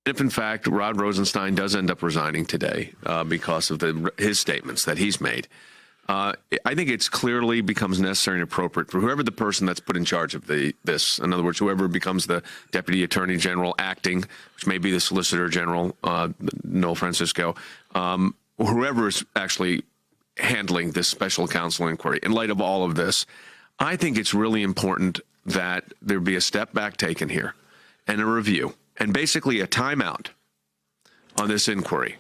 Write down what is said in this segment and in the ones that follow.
if in fact Rod Rosenstein does end up resigning today because of his statements that he's made, I think it's clearly becomes necessary and appropriate for whoever the person that's put in charge of this, in other words, whoever becomes the Deputy Attorney General acting, which may be the Solicitor General, Noel Francisco, whoever is actually handling this special counsel inquiry. In light of all of this, I think it's really important that there be a step back taken here and a review and basically a timeout on this inquiry.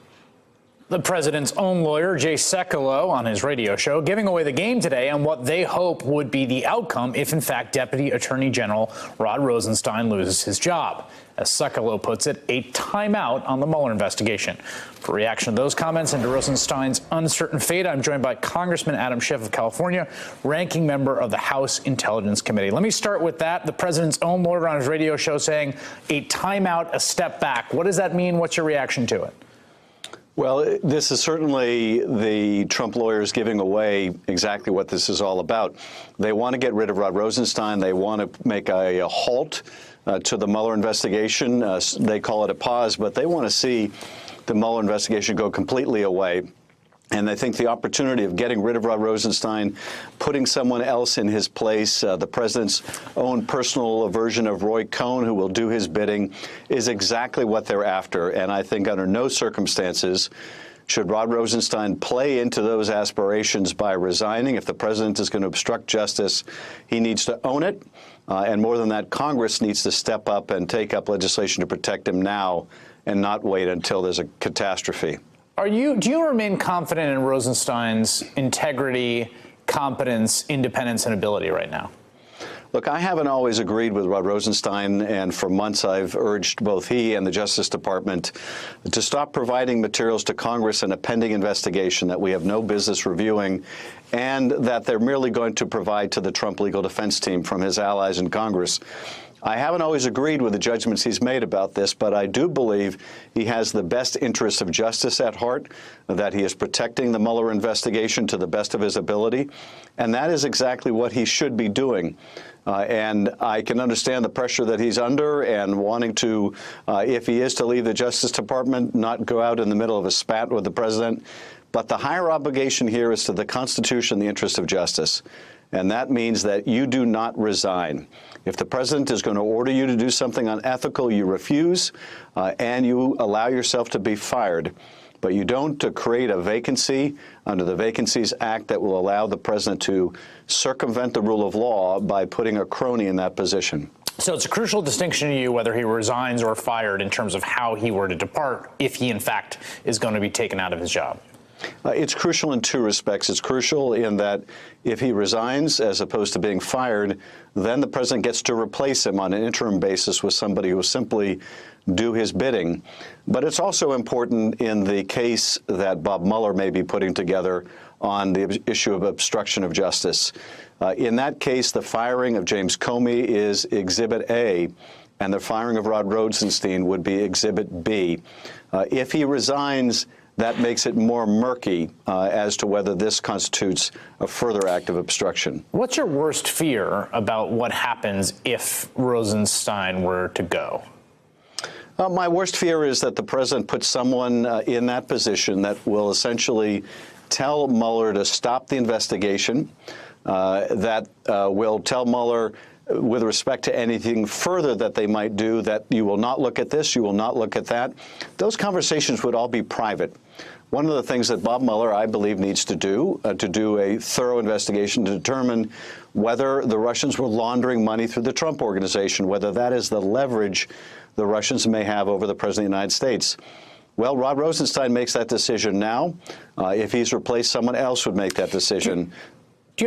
The president's own lawyer, Jay Sekulow, on his radio show, giving away the game today on what they hope would be the outcome if, in fact, Deputy Attorney General Rod Rosenstein loses his job. As Sekulow puts it, a timeout on the Mueller investigation. For reaction to those comments and to Rosenstein's uncertain fate, I'm joined by Congressman Adam Schiff of California, ranking member of the House Intelligence Committee. Let me start with that. The president's own lawyer on his radio show saying a timeout, a step back. What does that mean? What's your reaction to it? Well, this is certainly the Trump lawyers giving away exactly what this is all about. They want to get rid of Rod Rosenstein. They want to make a halt to the Mueller investigation. They call it a pause, but they want to see the Mueller investigation go completely away. And I think the opportunity of getting rid of Rod Rosenstein, putting someone else in his place, the president's own personal version of Roy Cohn, who will do his bidding, is exactly what they're after. And I think under no circumstances should Rod Rosenstein play into those aspirations by resigning. If the president is going to obstruct justice, he needs to own it. And more than that, Congress needs to step up and take up legislation to protect him now and not wait until there's a catastrophe. Do you remain confident in Rosenstein's integrity, competence, independence, and ability right now? Look, I haven't always agreed with Rod Rosenstein, and for months I've urged both he and the Justice Department to stop providing materials to Congress in a pending investigation that we have no business reviewing, and that they're merely going to provide to the Trump legal defense team from his allies in Congress. I haven't always agreed with the judgments he's made about this, but I do believe he has the best interests of justice at heart, that he is protecting the Mueller investigation to the best of his ability, and that is exactly what he should be doing. And I can understand the pressure that he's under and wanting to, if he is to leave the Justice Department, not go out in the middle of a spat with the president. But the higher obligation here is to the Constitution, the interest of justice. And that means that you do not resign. If the president is going to order you to do something unethical, you refuse, and you allow yourself to be fired. But you don't create a vacancy under the Vacancies Act that will allow the president to circumvent the rule of law by putting a crony in that position. So it's a crucial distinction to you whether he resigns or fired in terms of how he were to depart if he, in fact, is going to be taken out of his job. It's crucial in two respects. It's crucial in that if he resigns as opposed to being fired, then the president gets to replace him on an interim basis with somebody who will simply do his bidding. But it's also important in the case that Bob Mueller may be putting together on the issue of obstruction of justice. In that case, the firing of James Comey is Exhibit A, and the firing of Rod Rosenstein would be Exhibit B. If he resigns, that makes it more murky as to whether this constitutes a further act of obstruction. What's your worst fear about what happens if Rosenstein were to go? My worst fear is that the president puts someone in that position that will essentially tell Mueller to stop the investigation, that will tell Mueller with respect to anything further that they might do, that you will not look at this, you will not look at that. Those conversations would all be private. One of the things that Bob Mueller, I believe, needs to do a thorough investigation to determine whether the Russians were laundering money through the Trump Organization, whether that is the leverage the Russians may have over the President of the United States. Well, Rod Rosenstein makes that decision now. If he's replaced, someone else would make that decision.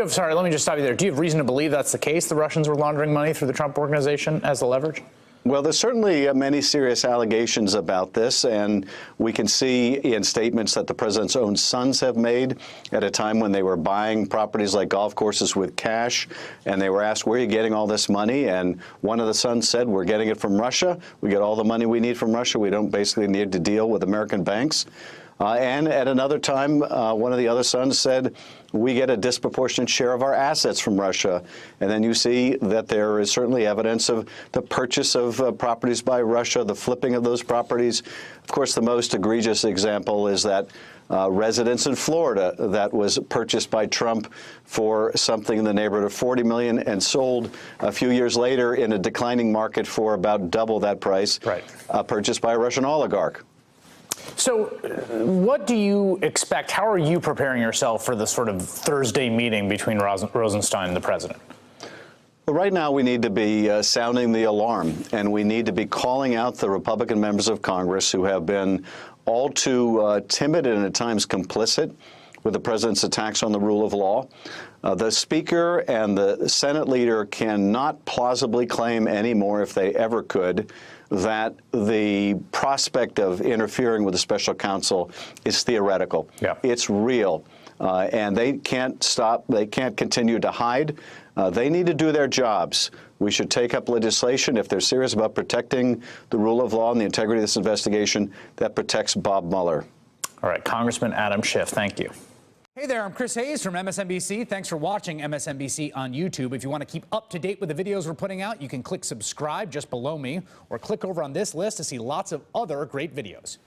Sorry, let me just stop you there. Do you have reason to believe that's the case? The Russians were laundering money through the Trump Organization as the leverage? Well, there's certainly many serious allegations about this, and we can see in statements that the president's own sons have made at a time when they were buying properties like golf courses with cash, and they were asked, where are you getting all this money? And one of the sons said, we're getting it from Russia. We get all the money we need from Russia. We don't basically need to deal with American banks. And at another time, one of the other sons said, we get a disproportionate share of our assets from Russia. And then you see that there is certainly evidence of the purchase of properties by Russia, the flipping of those properties. Of course, the most egregious example is that residence in Florida that was purchased by Trump for something in the neighborhood of $40 million and sold a few years later in a declining market for about double that price, purchased by a Russian oligarch. So what do you expect? How are you preparing yourself for this sort of Thursday meeting between Rosenstein and the president? Well, right now, we need to be sounding the alarm, and we need to be calling out the Republican members of Congress who have been all too timid and at times complicit with the president's attacks on the rule of law. The Speaker and the Senate leader cannot plausibly claim anymore, if they ever could, that the prospect of interfering with the special counsel is theoretical. Yeah. It's real. And they can't stop. They can't continue to hide. They need to do their jobs. We should take up legislation, if they're serious about protecting the rule of law and the integrity of this investigation, that protects Bob Mueller. All right, Congressman Adam Schiff, thank you. Hey there, I'm Chris Hayes from MSNBC. Thanks for watching MSNBC on YouTube. If you want to keep up to date with the videos we're putting out, you can click subscribe just below me or click over on this list to see lots of other great videos.